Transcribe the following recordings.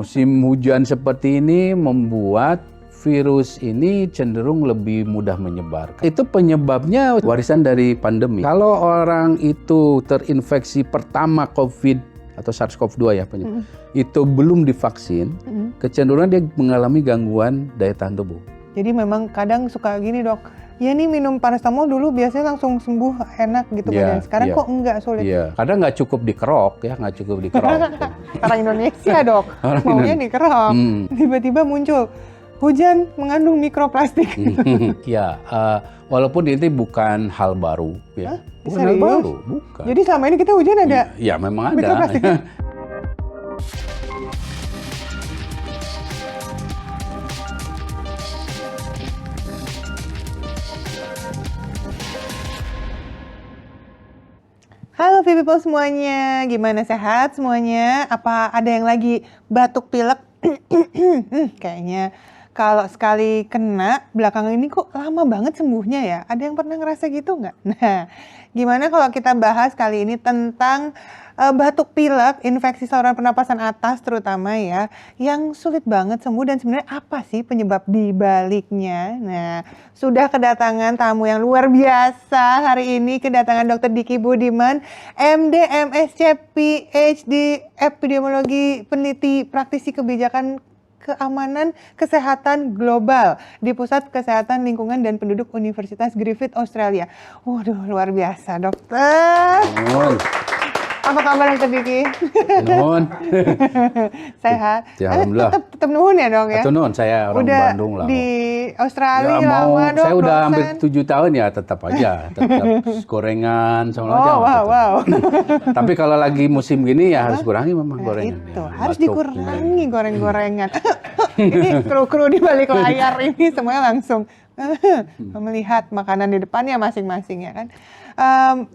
Musim hujan seperti ini membuat virus ini cenderung lebih mudah menyebar. Itu penyebabnya warisan dari pandemi. Kalau orang itu terinfeksi pertama COVID atau SARS-CoV-2 ya, itu belum divaksin, kecenderungan dia mengalami gangguan daya tahan tubuh. Jadi memang kadang suka gini dok, ya nih minum paracetamol dulu biasanya langsung sembuh enak gitu badan. Sekarang kok enggak, sulit. Iya, kadang nggak cukup dikerok ya, nggak cukup dikerok. Orang Indonesia dok, maunya dikerok. Tiba-tiba muncul hujan mengandung mikroplastik. Ya, walaupun ini bukan hal baru ya. Bukan hal baru, bukan. Jadi selama ini kita hujan ada? Ya memang ada. Mikroplastik. Halo people semuanya, gimana, sehat semuanya? Apa ada yang lagi batuk pilek? Kayaknya kalau sekali kena belakangan ini kok lama banget sembuhnya ya. Ada yang pernah ngerasa gitu nggak? Nah, gimana kalau kita bahas kali ini tentang batuk pilek, infeksi saluran pernapasan atas terutama ya, yang sulit banget sembuh dan sebenarnya apa sih penyebab di baliknya? Nah, sudah kedatangan tamu yang luar biasa hari ini, kedatangan Dr. Diki Budiman, MD, MSc, PhD, epidemiologi, peneliti praktisi kebijakan keamanan kesehatan global di Pusat Kesehatan Lingkungan dan Penduduk Universitas Griffith, Australia. Waduh, luar biasa, dokter. Apa kabar Dr. Diki? Nuhun. Sehat? Ya, alhamdulillah. Tetap nuhun ya dong ya? Nuhun, saya orang udah Bandung lah. Di Australia ya, lama dong, saya udah dosen. hampir 7 tahun ya, tetap aja. Tetap gorengan, sama aja. Wow. Tapi kalau lagi musim gini ya harus kurangi memang gorengan. Itu, ya, harus batuk, dikurangi goreng-gorengan. Ini kru-kru di balik layar ini semuanya langsung melihat makanan di depannya masing-masing ya kan.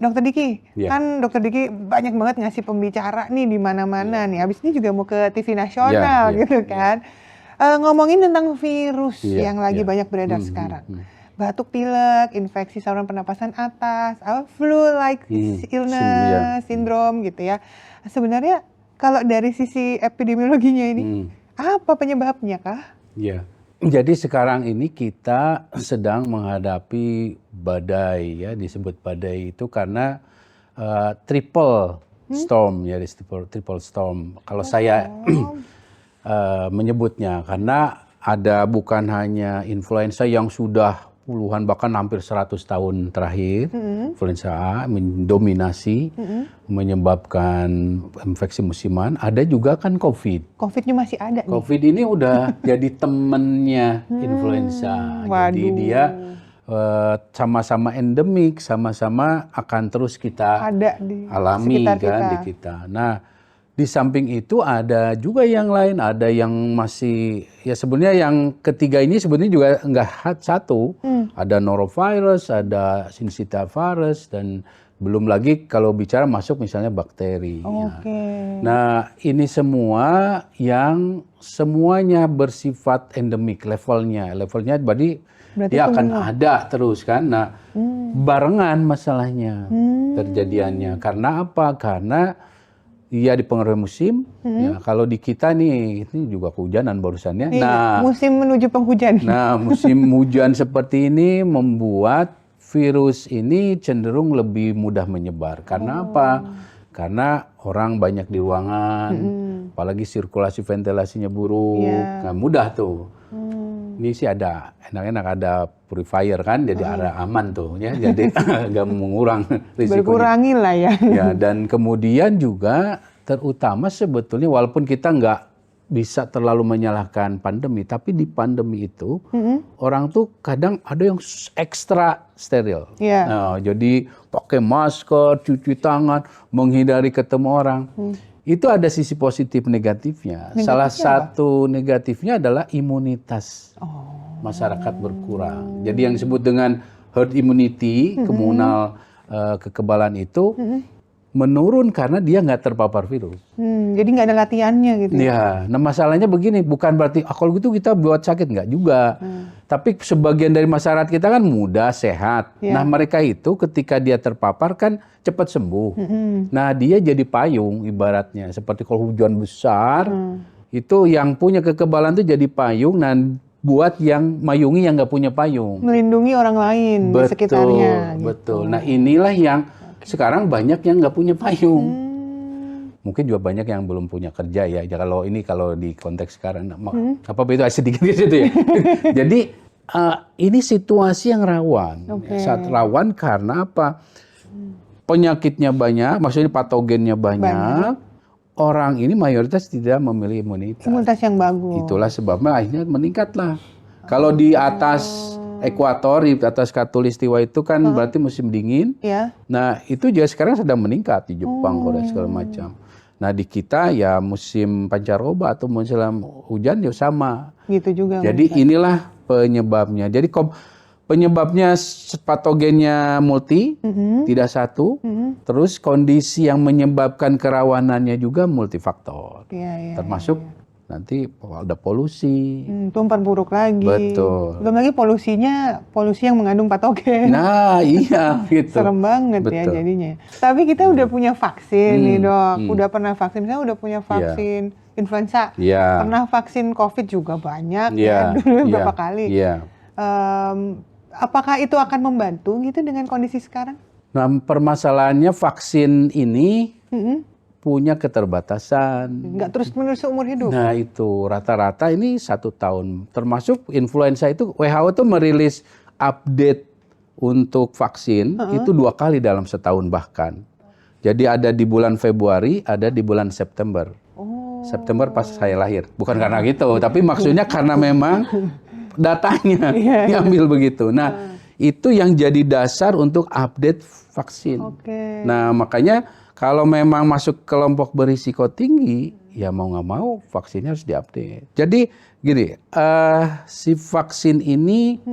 Dokter Diki, kan Dokter Diki banyak banget ngasih pembicara nih di mana-mana nih. Habis ini juga mau ke TV nasional gitu kan. Ngomongin tentang virus yang lagi banyak beredar sekarang. Batuk pilek, infeksi saluran pernapasan atas, flu-like illness, sindrom gitu ya. Sebenarnya kalau dari sisi epidemiologinya ini, apa penyebabnya kah? Iya. Jadi sekarang ini kita sedang menghadapi badai ya, disebut badai itu karena triple storm ya, triple storm. Kalau saya menyebutnya karena ada bukan hanya influenza yang sudah puluhan bahkan hampir 100 tahun terakhir, influenza A mendominasi, menyebabkan infeksi musiman. Ada juga kan COVID. COVID-nya masih ada nih. COVID ini udah jadi temennya influenza. Jadi dia sama-sama endemik, sama-sama akan terus kita alami kan di kita. Nah, di samping itu ada juga yang lain, ada yang masih, ya sebenarnya yang ketiga ini sebenarnya juga enggak satu. Ada norovirus, ada syncytial virus, dan belum lagi kalau bicara masuk misalnya bakteri. Nah, ini semua yang semuanya bersifat endemik levelnya berarti dia akan ada terus kan. Nah, barengan masalahnya terjadiannya. Karena apa? Karena iya dipengaruhi musim. Ya, kalau di kita nih ini juga kehujanan barusannya. Nah, musim menuju penghujan. Nah, musim hujan seperti ini membuat virus ini cenderung lebih mudah menyebar. Karena apa? Karena orang banyak di ruangan, apalagi sirkulasi ventilasinya buruk. Nah, mudah tuh. Ini sih ada enak-enak, ada purifier kan, jadi area aman tuh ya, jadi agak mengurang risikonya. Berkurangi lah ya. Ya, dan kemudian juga terutama sebetulnya walaupun kita nggak bisa terlalu menyalahkan pandemi, tapi di pandemi itu orang tuh kadang ada yang ekstra steril. Nah, jadi pakai masker, cuci tangan, menghindari ketemu orang. Itu ada sisi positif negatifnya. Salah satu negatifnya adalah imunitas masyarakat berkurang. Jadi yang disebut dengan herd immunity, komunal kekebalan itu menurun karena dia nggak terpapar virus. Jadi nggak ada latihannya gitu. Ya, nah masalahnya begini, bukan berarti kalau gitu kita buat sakit, nggak juga. Tapi sebagian dari masyarakat kita kan muda, sehat. Nah mereka itu ketika dia terpapar kan cepat sembuh. Nah dia jadi payung ibaratnya. Seperti kalau hujan besar, Itu yang punya kekebalan itu jadi payung, dan buat yang mayungi yang nggak punya payung. Melindungi orang lain di sekitarnya. Betul. Nah inilah yang sekarang banyak yang nggak punya payung. Mungkin juga banyak yang belum punya kerja ya. Kalau di konteks sekarang, apa beda sedikit di situ ya. Jadi ini situasi yang rawan. Saat rawan karena apa? Penyakitnya banyak, maksudnya patogennya banyak. Orang ini mayoritas tidak memiliki imunitas. Imunitas yang bagus. Itulah sebabnya akhirnya meningkatlah. Kalau di atas ekuator, di atas khatulistiwa itu kan berarti musim dingin. Ya. Nah itu juga sekarang sedang meningkat di Jepang, Korea segala macam. Nah di kita ya musim pancaroba atau musim hujan ya sama. Gitu juga. Jadi inilah penyebabnya. Jadi penyebabnya patogennya multi, tidak satu. Terus kondisi yang menyebabkan kerawanannya juga multifaktor. Termasuk nanti ada polusi. Itu memperburuk lagi. Betul. Belum lagi polusi yang mengandung patogen. Nah iya gitu. Serem banget ya jadinya. Tapi kita udah punya vaksin nih dok. Udah pernah vaksin, misalnya udah punya vaksin influenza. Pernah vaksin COVID juga banyak ya. Dulu berapa kali. Apakah itu akan membantu gitu dengan kondisi sekarang? Nah, permasalahannya vaksin ini punya keterbatasan. Nggak terus-menerus seumur hidup? Nah itu, rata-rata ini 1 tahun. Termasuk influenza itu, WHO itu merilis update untuk vaksin itu 2 kali dalam setahun bahkan. Jadi ada di bulan Februari, ada di bulan September. September pas saya lahir. Bukan karena gitu, tapi maksudnya karena memang datanya diambil begitu. Nah, itu yang jadi dasar untuk update vaksin. Nah, makanya kalau memang masuk kelompok berisiko tinggi, ya mau nggak mau vaksinnya harus diupdate. Jadi gini, si vaksin ini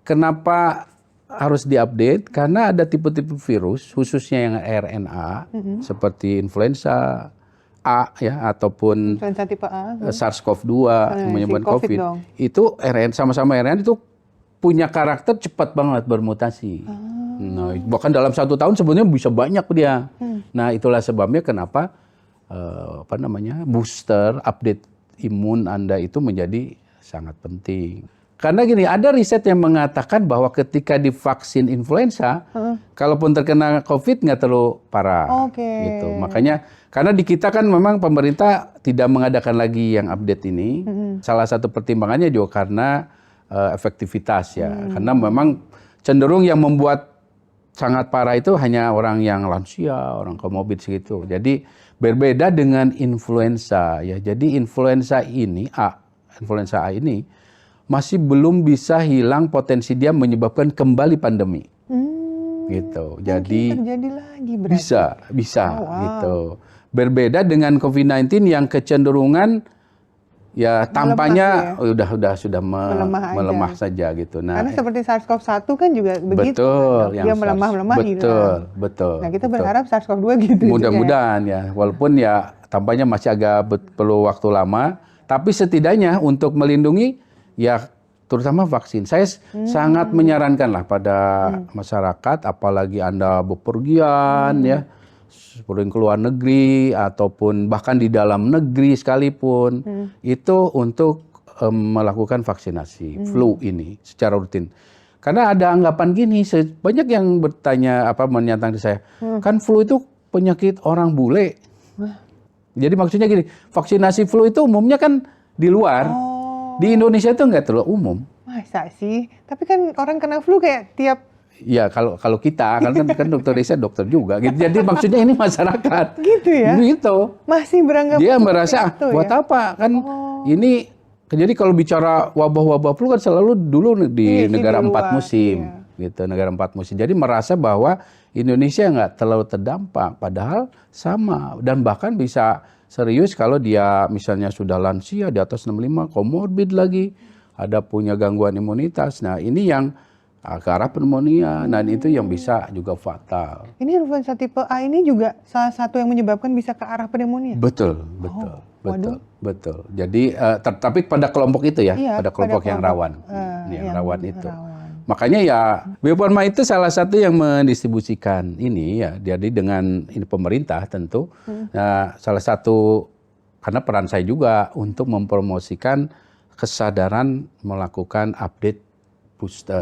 kenapa harus diupdate? Karena ada tipe-tipe virus, khususnya yang RNA, seperti influenza A ya, ataupun influenza tipe A, SARS-CoV-2 yang menyebabkan COVID. Itu sama-sama RNA itu punya karakter cepat banget bermutasi. Nah, bahkan dalam 1 tahun sebenarnya bisa banyak dia. Nah, itulah sebabnya kenapa booster update imun Anda itu menjadi sangat penting. Karena gini, ada riset yang mengatakan bahwa ketika divaksin influenza, kalaupun terkena COVID nggak terlalu parah. Gitu. Makanya, karena di kita kan memang pemerintah tidak mengadakan lagi yang update ini. Salah satu pertimbangannya juga karena efektivitas ya. Karena memang cenderung yang membuat sangat parah itu hanya orang yang lansia, orang komorbid segitu. Jadi berbeda dengan influenza ya. Jadi influenza A ini masih belum bisa hilang potensi dia menyebabkan kembali pandemi. Gitu. Jadi terjadi lagi berarti. Bisa gitu. Berbeda dengan COVID-19 yang kecenderungan ya tampaknya sudah melemah saja gitu. Nah, karena seperti SARS-CoV-1 kan juga begitu. Betul, dia melemah hilang. Betul. Nah, kita berharap SARS-CoV-2 gitu. Mudah-mudahan ya. Walaupun ya tampaknya masih agak perlu waktu lama, tapi setidaknya untuk melindungi ya terutama vaksin. Saya sangat menyarankan lah pada masyarakat, apalagi Anda bepergian ya, sering keluar negeri ataupun bahkan di dalam negeri sekalipun, itu untuk melakukan vaksinasi flu ini secara rutin. Karena ada anggapan gini, banyak yang bertanya menyatakan ke saya, kan flu itu penyakit orang bule. Jadi maksudnya gini, vaksinasi flu itu umumnya kan di luar. Di Indonesia itu nggak terlalu umum. Masa sih? Tapi kan orang kena flu kayak tiap... Ya kalau kita kan dokter Risa dokter juga gitu. Jadi maksudnya ini masyarakat. Gitu ya? Gitu. Masih beranggap dia merasa itu buat ya? Apa kan ini. Jadi kalau bicara wabah-wabah flu kan selalu dulu di negara 4 musim. Gitu, negara 4 musim. Jadi merasa bahwa Indonesia nggak terlalu terdampak. Padahal sama. Dan bahkan bisa serius kalau dia misalnya sudah lansia di atas 65, komorbid lagi, ada punya gangguan imunitas. Nah ini yang ke arah pneumonia, dan itu yang bisa juga fatal. Ini influenza tipe A ini juga salah satu yang menyebabkan bisa ke arah pneumonia? Betul. Jadi tapi pada kelompok itu ya, pada kelompok yang rawan, yang rawan itu. Makanya ya Bio Farma itu salah satu yang mendistribusikan ini ya, jadi dengan ini pemerintah tentu. Nah, salah satu karena peran saya juga untuk mempromosikan kesadaran melakukan update booster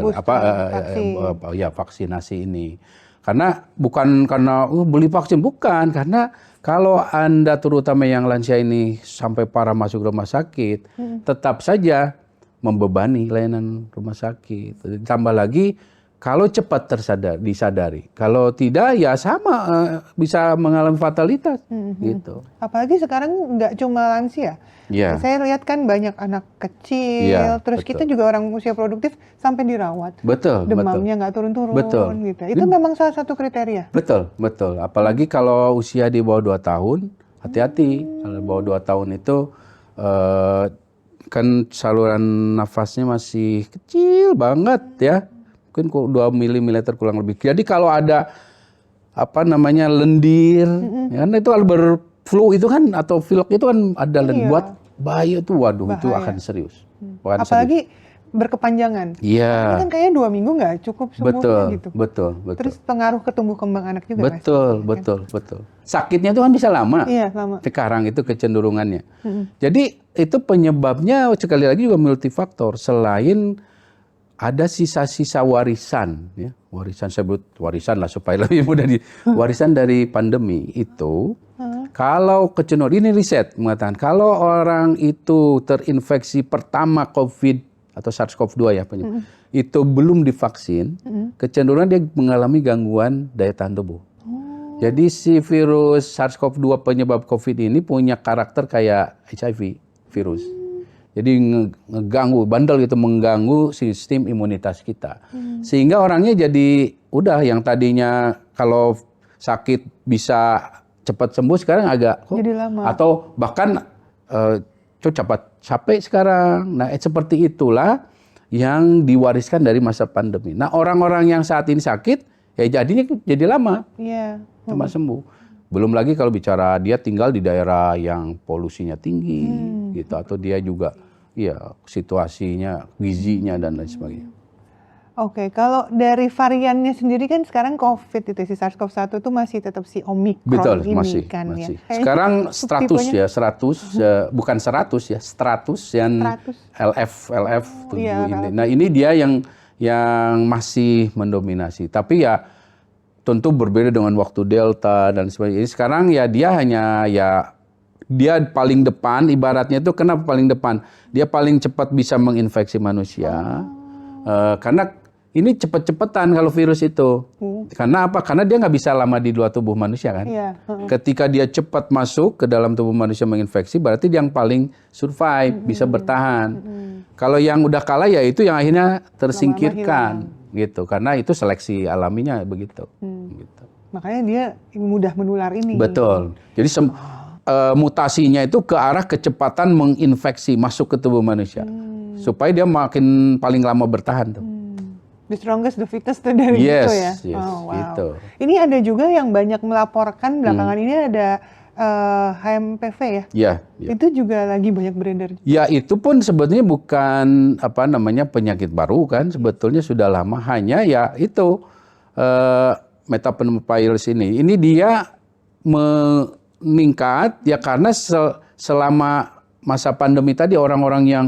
vaksinasi ini. Karena bukan karena beli vaksin, bukan, karena kalau Anda terutama yang lansia ini sampai parah masuk rumah sakit, tetap saja membebani layanan rumah sakit. Tambah lagi kalau cepat disadari, kalau tidak ya sama bisa mengalami fatalitas gitu. Apalagi sekarang nggak cuma lansia. Ya. Saya lihat kan banyak anak kecil, terus betul. Kita juga orang usia produktif sampai dirawat. Betul. Demamnya nggak turun-turun. Betul. Gitu. Itu memang salah satu kriteria. Betul. Apalagi kalau usia di bawah 2 tahun, hati-hati. Kalau di bawah 2 tahun itu kan saluran nafasnya masih kecil banget ya. Mungkin 2 mm kurang lebih. Jadi kalau ada lendir, ya, itu kalau berflu itu kan atau pilek itu kan ada buat bayi itu, waduh, bahaya. Itu akan serius. Apalagi berkepanjangan. Iya. Ini kan kayaknya 2 minggu nggak cukup sembuhnya gitu. Betul. Terus pengaruh ke tumbuh kembang anak juga. Betul. Sakitnya itu kan bisa lama. Iya, lama. Sekarang itu kecenderungannya. Jadi itu penyebabnya sekali lagi juga multifaktor. Selain ada sisa-sisa warisan, ya. Warisan, saya sebut warisan lah supaya lebih mudah warisan dari pandemi itu. Kalau kecenderungan, ini riset mengatakan kalau orang itu terinfeksi pertama COVID atau SARS-CoV-2 ya itu belum divaksin, kecenderungan dia mengalami gangguan daya tahan tubuh. Jadi si virus SARS-CoV-2 penyebab COVID ini punya karakter kayak HIV virus. Jadi ngeganggu, bandel gitu, mengganggu sistem imunitas kita. Sehingga orangnya jadi udah yang tadinya kalau sakit bisa cepat sembuh sekarang agak jadi lama. Atau bahkan cepat capek sekarang. Nah, seperti itulah yang diwariskan dari masa pandemi. Nah, orang-orang yang saat ini sakit ya jadinya jadi lama. Iya. Cuma sembuh. Belum lagi kalau bicara dia tinggal di daerah yang polusinya tinggi gitu, atau dia juga ya situasinya, gizinya dan lain sebagainya. Oke, kalau dari variannya sendiri kan sekarang COVID itu, si SARS-CoV-1 itu masih tetap si Omicron. Betul, ini masih, kan masih. Ya. Sekarang 100 ya, 100 bukan 100 ya, 100 yang LF 7 iya, ini. Nah, ini dia yang masih mendominasi. Tapi ya tentu berbeda dengan waktu Delta dan sebagainya. Sekarang ya dia hanya dia paling depan, ibaratnya itu kenapa paling depan? Dia paling cepat bisa menginfeksi manusia. Karena ini cepet-cepetan kalau virus itu. Karena apa? Karena dia nggak bisa lama di luar tubuh manusia kan. Iya. Ketika dia cepat masuk ke dalam tubuh manusia menginfeksi, berarti dia yang paling survive, bisa bertahan. Kalau yang udah kalah ya itu yang akhirnya tersingkirkan gitu. Karena itu seleksi alaminya begitu. Gitu. Makanya dia mudah menular ini. Betul. Jadi mutasinya itu ke arah kecepatan menginfeksi masuk ke tubuh manusia. Supaya dia makin paling lama bertahan tuh. The strongest, the fittest dari itu ya. Yes, wow. Gitu. Ini ada juga yang banyak melaporkan belakangan ini ada HMPV ya. Iya. Itu juga lagi banyak beredar. Ya itu pun sebetulnya bukan penyakit baru kan, sebetulnya sudah lama. Hanya ya itu metapneumovirus ini. Ini dia meningkat ya karena selama masa pandemi tadi orang-orang yang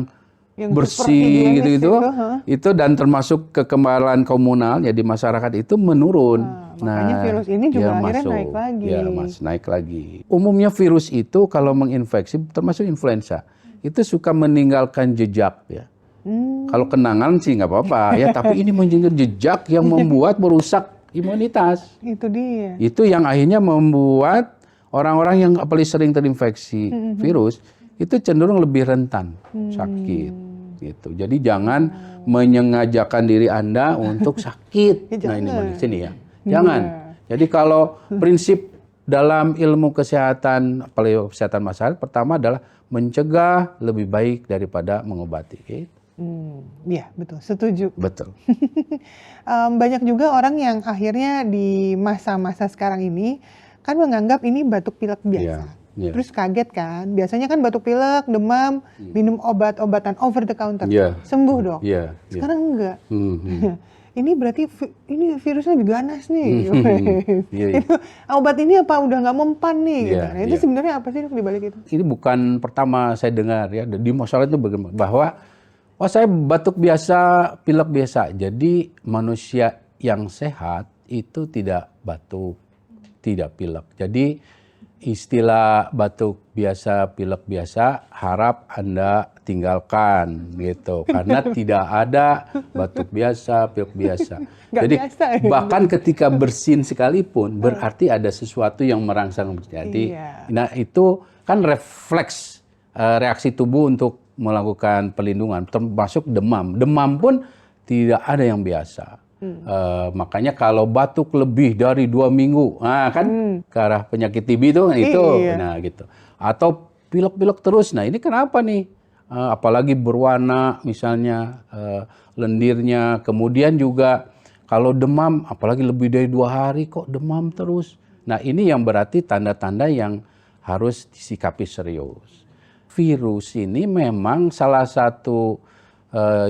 bersih gitu-gitu itu dan termasuk kekebalan komunal ya di masyarakat itu menurun. Makanya virus ini juga akhirnya naik lagi. Ya, naik lagi. Umumnya virus itu kalau menginfeksi termasuk influenza itu suka meninggalkan jejak ya. Kalau kenangan sih nggak apa-apa ya, tapi ini meninggalkan jejak yang membuat merusak imunitas. Itu dia. Itu yang akhirnya membuat orang-orang yang apalagi sering terinfeksi virus itu cenderung lebih rentan sakit. Gitu. Jadi jangan menyengajakan diri Anda untuk sakit. Nah ini sini ya. Jangan. Jadi kalau prinsip dalam ilmu kesehatan, apalagi kesehatan masyarakat, pertama adalah mencegah lebih baik daripada mengobati. Iya betul, setuju. Betul. Banyak juga orang yang akhirnya di masa-masa sekarang ini kan menganggap ini batuk pilek biasa. Terus kaget kan, biasanya kan batuk pilek, demam, minum obat-obatan over the counter, sembuh dok. Sekarang enggak. ini berarti ini virusnya lebih ganas nih. Iya. Itu obat ini apa udah nggak mempan nih gitu. Iya, Nah, itu iya. sebenarnya apa sih di balik itu? Ini bukan pertama saya dengar ya, di masalah itu bagaimana bahwa saya batuk biasa, pilek biasa. Jadi manusia yang sehat itu tidak batuk, tidak pilek. Jadi istilah batuk biasa, pilek biasa harap Anda tinggalkan gitu. Karena tidak ada batuk biasa, pilek biasa. Nggak Jadi biasa, ya? bahkan ketika bersin sekalipun berarti ada sesuatu yang merangsang terjadi. Iya. Nah, itu kan refleks reaksi tubuh untuk melakukan pelindungan, termasuk demam. Demam pun tidak ada yang biasa. Makanya kalau batuk lebih dari 2 minggu, nah kan ke arah penyakit TB itu, Iya. nah gitu. Atau pilek-pilek terus, nah ini kenapa nih? Apalagi berwarna misalnya lendirnya, kemudian juga kalau demam, apalagi lebih dari 2 hari kok demam terus. Nah ini yang berarti tanda-tanda yang harus disikapi serius. Virus ini memang salah satu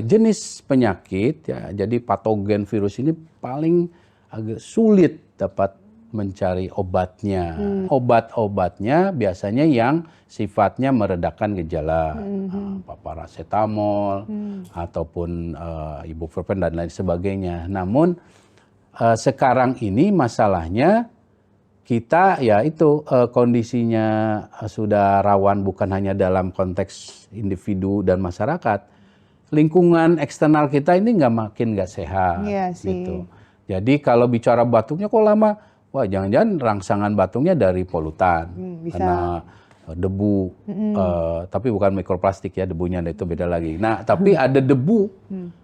jenis penyakit ya, jadi patogen virus ini paling agak sulit dapat mencari obatnya. Obat-obatnya biasanya yang sifatnya meredakan gejala, paracetamol ataupun ibuprofen dan lain sebagainya. Namun sekarang ini masalahnya kita ya itu kondisinya sudah rawan bukan hanya dalam konteks individu dan masyarakat. Lingkungan eksternal kita ini makin nggak sehat, Iya sih. gitu. Jadi kalau bicara batuknya kok lama, wah jangan-jangan rangsangan batuknya dari polutan, Bisa. karena debu, tapi bukan mikroplastik ya debunya, itu beda lagi. Nah tapi ada debu,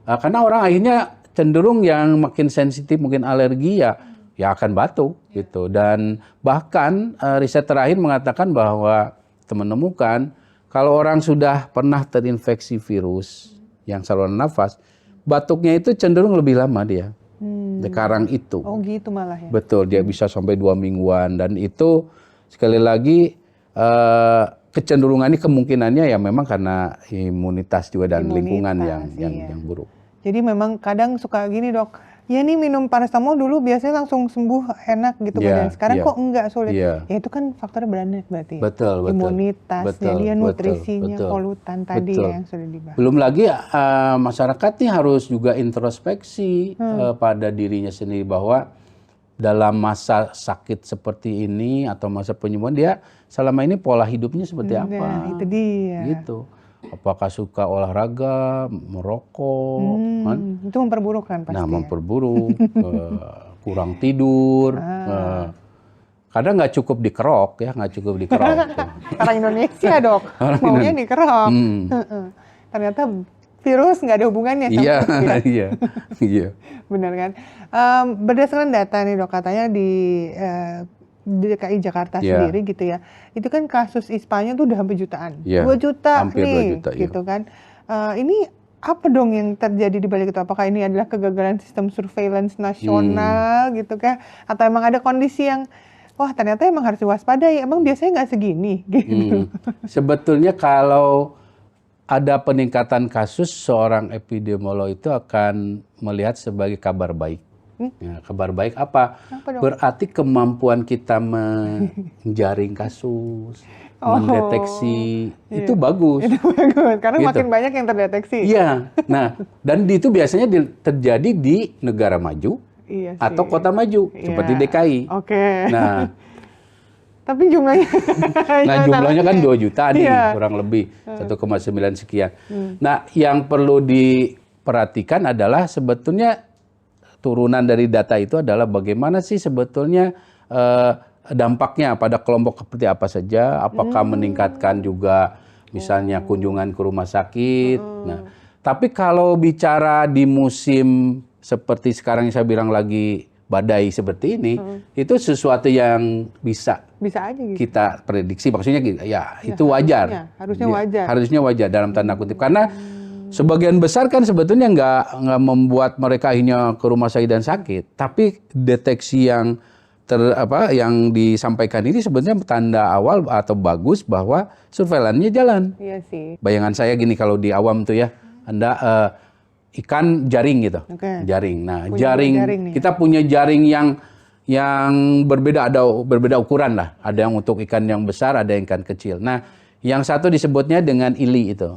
karena orang akhirnya cenderung yang makin sensitif, mungkin alergi ya akan batuk gitu. Dan bahkan riset terakhir mengatakan bahwa menemukan kalau orang sudah pernah terinfeksi virus yang saluran nafas, batuknya itu cenderung lebih lama dia. Sekarang itu. Oh gitu malah ya. Betul, dia bisa sampai 2 mingguan, dan itu sekali lagi kecenderungannya kemungkinannya ya memang karena imunitas juga dan lingkungan yang buruk. Jadi memang kadang suka gini dok, ya nih minum paracetamol dulu biasanya langsung sembuh enak gitu badan. Sekarang kok enggak, sulit. Ya itu kan faktornya banyak berarti. Betul, imunitas, betul, jadi nutrisinya, polutan tadi ya yang sudah dibahas. Belum lagi masyarakat nih harus juga introspeksi pada dirinya sendiri bahwa dalam masa sakit seperti ini atau masa penyembuhan dia selama ini pola hidupnya seperti apa. Nah, itu dia. Gitu. Apakah suka olahraga, merokok, kan? Itu memperburuk kan pasti. Nah, memperburuk, kurang tidur, kadang nggak cukup dikerok ya, nggak cukup dikerok. Orang Indonesia dok, maunya dikerok. Ternyata virus nggak ada hubungannya sama Iya. Benar kan? Berdasarkan data nih dok, katanya di DKI Jakarta sendiri gitu ya, itu kan kasus ISPA-nya tuh udah hampir jutaan, 2 juta hampir nih, 2 juta, gitu kan. Ini apa dong yang terjadi di balik itu? Apakah ini adalah kegagalan sistem surveillance nasional gitu kan? Atau emang ada kondisi yang wah ternyata emang harus diwaspadai, emang biasanya nggak segini gitu. Sebetulnya kalau ada peningkatan kasus, seorang epidemiolog itu akan melihat sebagai kabar baik. Ya, kabar baik apa? Berarti kemampuan kita menjaring kasus, mendeteksi itu bagus. Itu bagus, karena gitu. makin banyak yang terdeteksi. Iya. Nah, dan itu biasanya terjadi di negara maju atau kota maju, seperti DKI. Nah, tapi jumlahnya jumlahnya kan 2 juta nih, kurang lebih 1,9 sekian. Nah, yang perlu diperhatikan adalah sebetulnya turunan dari data itu adalah bagaimana sih sebetulnya dampaknya pada kelompok seperti apa saja, apakah meningkatkan juga misalnya kunjungan ke rumah sakit. Nah, tapi kalau bicara di musim seperti sekarang yang saya bilang lagi badai seperti ini, itu sesuatu yang bisa aja gitu. Kita prediksi, maksudnya ya itu wajar. Harusnya wajar dalam tanda kutip, karena sebagian besar kan sebetulnya nggak membuat mereka akhirnya ke rumah sakit dan sakit, tapi deteksi yang yang disampaikan ini sebenarnya tanda awal atau bagus bahwa surveillance-nya jalan. Iya sih. Bayangan saya gini, kalau di awam tuh ya, Anda ikan jaring gitu. Jaring. Nah, jaring kita punya jaring yang berbeda ukuran lah. Ada yang untuk ikan yang besar, ada yang ikan kecil. Nah, yang satu disebutnya dengan ILI itu.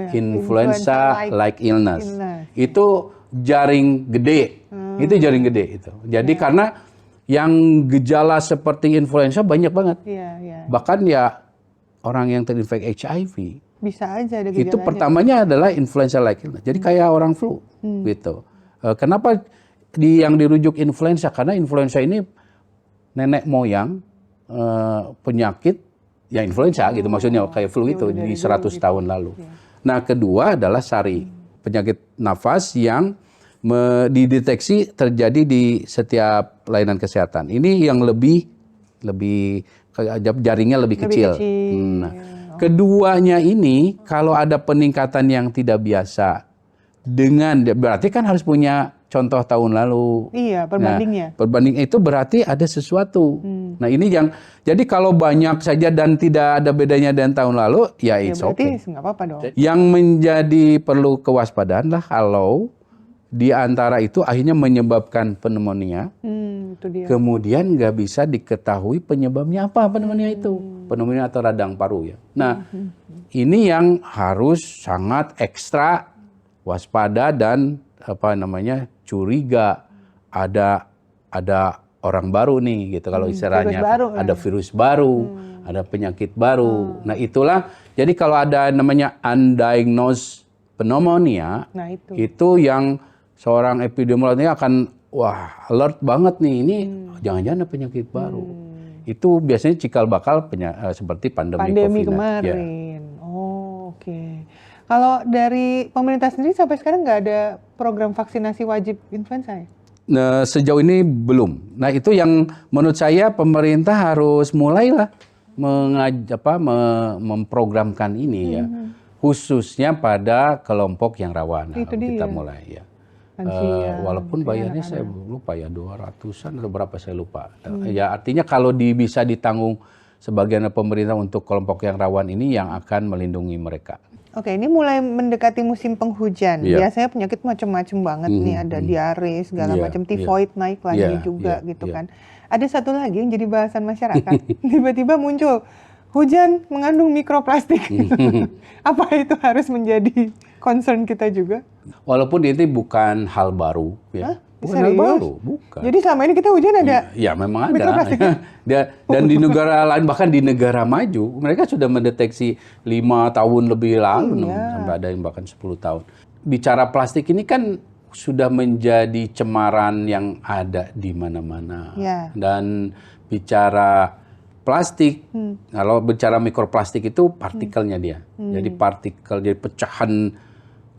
Influenza-like illness. Itu jaring gede. Itu jaring gede itu. Jadi karena yang gejala seperti influenza banyak banget. Bahkan ya orang yang terinfeksi HIV bisa aja ada gejalanya. Itu pertamanya adalah influenza-like illness. Jadi kayak orang flu gitu. Kenapa yang dirujuk influenza? Karena influenza ini nenek moyang penyakit ya influenza gitu. Maksudnya kayak flu itu di 100 tahun lalu. Nah, kedua adalah SARI, penyakit nafas yang dideteksi terjadi di setiap layanan kesehatan. Ini yang lebih jaringnya lebih kecil. Nah, keduanya ini kalau ada peningkatan yang tidak biasa berarti kan harus punya contoh tahun lalu. Iya, perbandingnya. Nah, perbanding itu berarti ada sesuatu. Nah, ini jadi kalau banyak saja dan tidak ada bedanya dengan tahun lalu, ya it's okay. Berarti nggak apa-apa dong. Yang menjadi perlu kewaspadaan lah kalau di antara itu akhirnya menyebabkan pneumonia. Itu dia. Kemudian nggak bisa diketahui penyebabnya apa pneumonia itu. Pneumonia atau radang paru ya. Nah, ini yang harus sangat ekstra waspada dan curiga ada orang baru nih gitu kalau istilahnya ada virus baru, ada penyakit baru. Nah, itulah jadi kalau ada namanya undiagnosed pneumonia, itu yang seorang epidemiolog akan alert banget nih, ini jangan-jangan ada penyakit baru. Itu biasanya cikal bakal seperti pandemi COVID kemarin. Ya. Oke. Kalau dari pemerintah sendiri sampai sekarang nggak ada program vaksinasi wajib influenza ya? Nah, sejauh ini belum. Nah, itu yang menurut saya pemerintah harus mulailah memprogramkan ini ya. Khususnya pada kelompok yang rawan. Kita mulai ya. Walaupun bayarnya saya lupa ya 200-an atau berapa saya lupa. Ya artinya kalau bisa ditanggung sebagian pemerintah untuk kelompok yang rawan ini yang akan melindungi mereka. Oke, ini mulai mendekati musim penghujan. Biasanya penyakit macam-macam banget nih, ada diare segala macam, tifoid naik lagi juga gitu kan. Ada satu lagi yang jadi bahasan masyarakat. Tiba-tiba muncul hujan mengandung mikroplastik. Apa itu harus menjadi concern kita juga? Walaupun ini bukan hal baru ya. Bukan hal baru, bukan. Jadi selama ini kita hujan ada? Ya memang ada. Dan di negara lain, bahkan di negara maju, mereka sudah mendeteksi 5 tahun lebih lalu, sampai ada yang bahkan 10 tahun. Bicara plastik ini kan sudah menjadi cemaran yang ada di mana-mana. Dan bicara plastik, kalau bicara mikroplastik itu partikelnya dia. Jadi partikel, jadi pecahan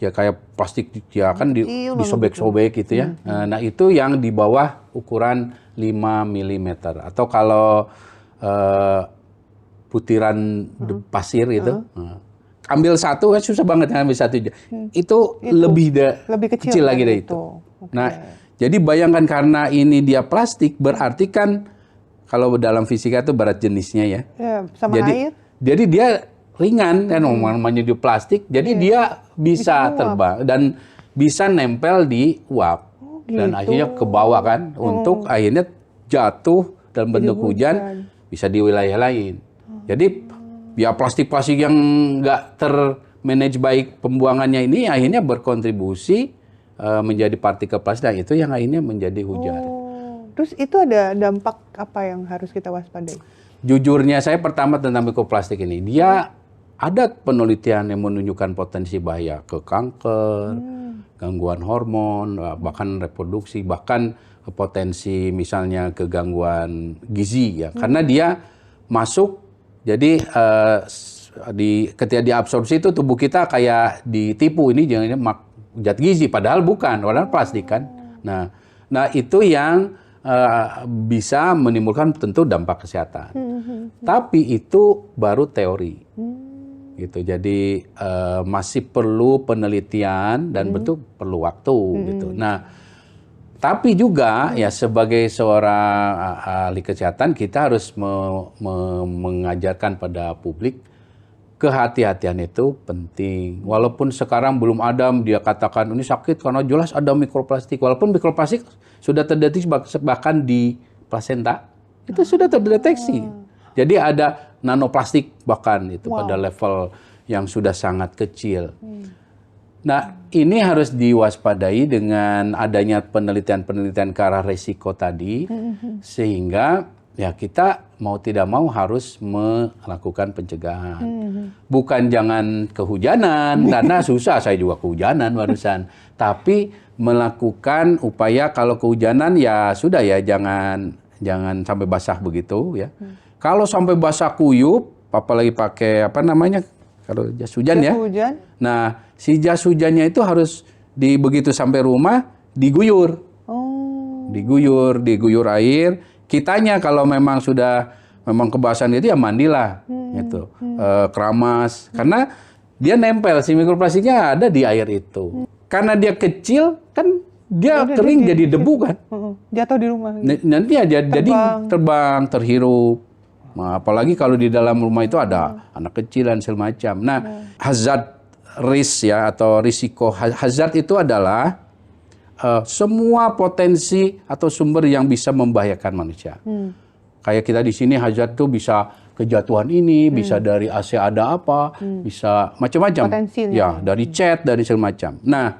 ya kayak plastik ya kan disobek-sobek gitu ya. Nah, itu yang di bawah ukuran 5 mm atau kalau butiran pasir itu ambil satu kan susah banget ambil satu. Itu lebih kecil lagi dari itu. Nah, jadi bayangkan karena ini dia plastik berarti kan kalau dalam fisika itu berat jenisnya ya. Sama air. Jadi dia ringan kan namanya di plastik, jadi dia bisa terbang dan bisa nempel di uap dan akhirnya ke bawah kan untuk akhirnya jatuh dalam bentuk hujan bisa di wilayah lain. Jadi ya plastik-plastik yang nggak termanage baik pembuangannya ini akhirnya berkontribusi menjadi partikel plastik, dan itu yang akhirnya menjadi hujan. Terus itu ada dampak apa yang harus kita waspadai? Jujurnya saya pertama tentang mikroplastik ini, dia ada penelitian yang menunjukkan potensi bahaya ke kanker, gangguan hormon, bahkan reproduksi, bahkan potensi misalnya ke gangguan gizi ya. Karena dia masuk, jadi ketika diabsorpsi itu tubuh kita kayak ditipu, ini jangan zat gizi, padahal bukan, padahal plastik kan. Nah itu yang bisa menimbulkan tentu dampak kesehatan. Tapi itu baru teori. Gitu. Jadi masih perlu penelitian dan betul perlu waktu gitu. Nah, tapi juga ya sebagai seorang ahli kesehatan kita harus mengajarkan pada publik kehati-hatian itu penting. Walaupun sekarang belum ada dia katakan ini sakit karena jelas ada mikroplastik. Walaupun mikroplastik sudah terdeteksi bahkan di plasenta itu sudah terdeteksi. Jadi ada nanoplastik bahkan itu pada level yang sudah sangat kecil. Nah, ini harus diwaspadai dengan adanya penelitian-penelitian ke arah resiko tadi, sehingga ya kita mau tidak mau harus melakukan pencegahan. Bukan jangan kehujanan, karena susah, saya juga kehujanan barusan. Tapi melakukan upaya kalau kehujanan ya sudah ya jangan sampai basah begitu ya. Kalau sampai basah kuyup, apalagi pakai apa namanya kalau jas hujan ya. Nah, si jas hujannya itu harus begitu sampai rumah diguyur. Diguyur air. Kitanya kalau memang sudah kebasahan itu ya mandilah gitu. Keramas karena dia nempel si mikroplastiknya ada di air itu. Karena dia kecil kan dia kering jadi debu kan. Jatuh di rumah. Nanti ya jadi terbang, terhirup. Nah, apalagi kalau di dalam rumah itu ada anak kecil dan semacam. Nah, hazard risk ya atau risiko hazard itu adalah semua potensi atau sumber yang bisa membahayakan manusia. Kayak kita di sini hazard tuh bisa kejatuhan ini, bisa dari AC ada apa, bisa macam-macam. Ya, dari cat, dari semacam. Nah,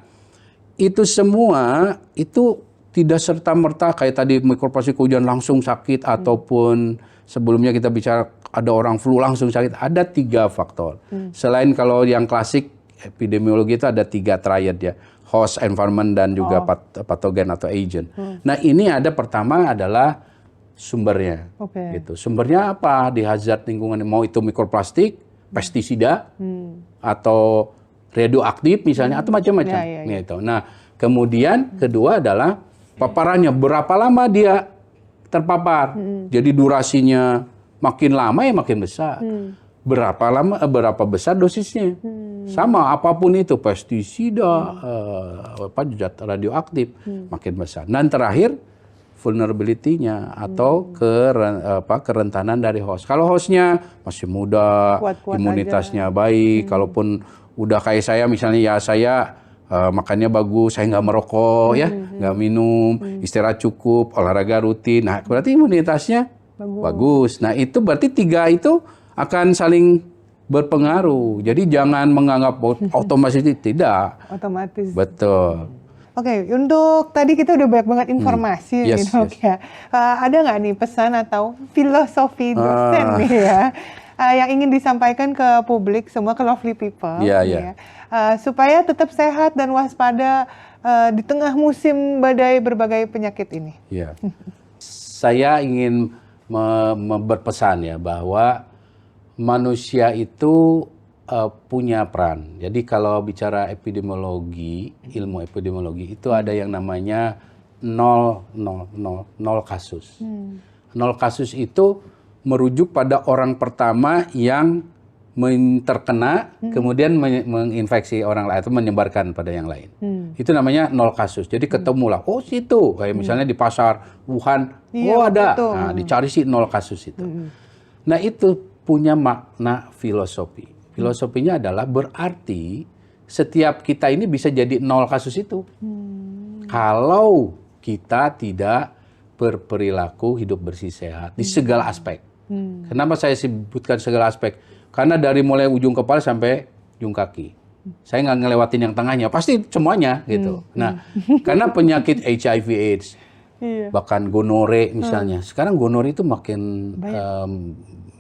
itu semua itu tidak serta-merta kayak tadi mikroplastik hujan langsung sakit ataupun sebelumnya kita bicara ada orang flu langsung sakit. Ada 3 faktor. Selain kalau yang klasik epidemiologi itu ada 3 triad ya. Host, environment, dan juga patogen atau agent. Nah, ini ada pertama adalah sumbernya. Gitu. Sumbernya apa di hazard lingkungan? Mau itu mikroplastik, pestisida, atau radioaktif misalnya, atau macam-macam. Gitu. Nah, kemudian kedua adalah paparannya. Berapa lama dia terpapar? Jadi durasinya makin lama ya makin besar. Berapa besar dosisnya? Sama apapun itu pestisida, zat radioaktif makin besar. Dan terakhir vulnerability-nya atau kerentanan dari host. Kalau hostnya masih muda, imunitasnya baik, kalaupun udah kayak saya misalnya ya saya makannya bagus, saya nggak merokok ya, nggak minum, istirahat cukup, olahraga rutin. Nah, berarti imunitasnya bagus. Nah, itu berarti 3 itu akan saling berpengaruh. Jadi jangan menganggap otomatis tidak. Otomatis. Betul. Oke, untuk tadi kita udah banyak banget informasi Yes, gitu ya. Ada nggak nih pesan atau filosofi dosen nih ya yang ingin disampaikan ke publik semua, ke lovely people, supaya tetap sehat dan waspada di tengah musim badai berbagai penyakit ini? Ya, saya ingin berpesan ya bahwa manusia itu punya peran. Jadi kalau bicara epidemiologi, ilmu epidemiologi itu ada yang namanya 0 kasus. 0 kasus itu merujuk pada orang pertama yang terkena, kemudian menginfeksi orang lain atau menyebarkan pada yang lain. Itu namanya 0 kasus. Jadi ketemulah, oh situ, kayak misalnya di pasar Wuhan, ada. Nah, dicari sih 0 kasus itu. Nah, itu punya makna filosofi. Filosofinya adalah berarti setiap kita ini bisa jadi 0 kasus itu. Kalau kita tidak berperilaku hidup bersih sehat di segala aspek. Kenapa saya sebutkan segala aspek? Karena dari mulai ujung kepala sampai ujung kaki. Saya nggak ngelewatin yang tengahnya, pasti semuanya gitu. Nah, karena penyakit HIV/AIDS, bahkan gonore misalnya. Sekarang gonore itu makin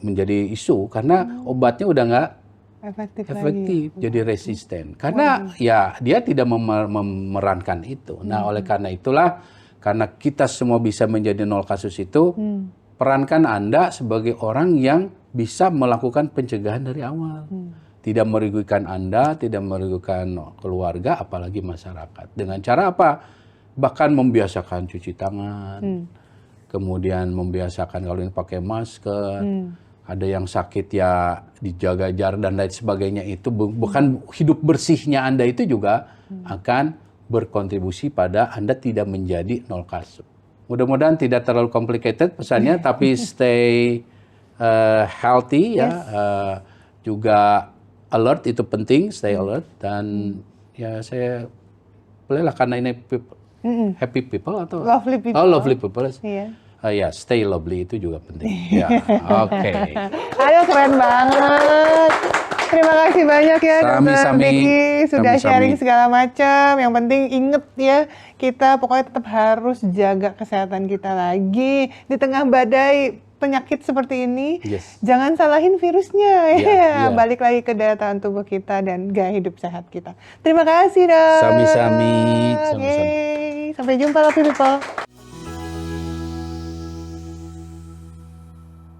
menjadi isu karena obatnya udah nggak efektif, jadi resisten. Karena ya dia tidak memerankan itu. Nah, oleh karena itulah, karena kita semua bisa menjadi 0 kasus itu, perankan Anda sebagai orang yang bisa melakukan pencegahan dari awal. Tidak merugikan Anda, tidak merugikan keluarga, apalagi masyarakat. Dengan cara apa? Bahkan membiasakan cuci tangan, kemudian membiasakan kalau ini pakai masker, ada yang sakit ya dijaga jarak dan lain sebagainya. Itu bukan hidup bersihnya Anda itu juga akan berkontribusi pada Anda tidak menjadi 0 kasus. Mudah-mudahan tidak terlalu complicated pesannya, tapi stay healthy ya, juga alert, itu penting, stay alert. Dan ya saya bolehlah karena ini happy people atau lovely people. Oh, lovely people. Iya. Ya, stay lovely itu juga penting. Ya, oke. Aduh, keren banget. Terima kasih banyak ya, Dr. Becky sudah sharing segala macam. Yang penting inget ya, kita pokoknya tetap harus jaga kesehatan kita lagi di tengah badai penyakit seperti ini. Yes. Jangan salahin virusnya ya. Balik lagi ke daya tahan tubuh kita dan gaya hidup sehat kita. Terima kasih, Dok. Sami-sami. Sampai jumpa, lovely people.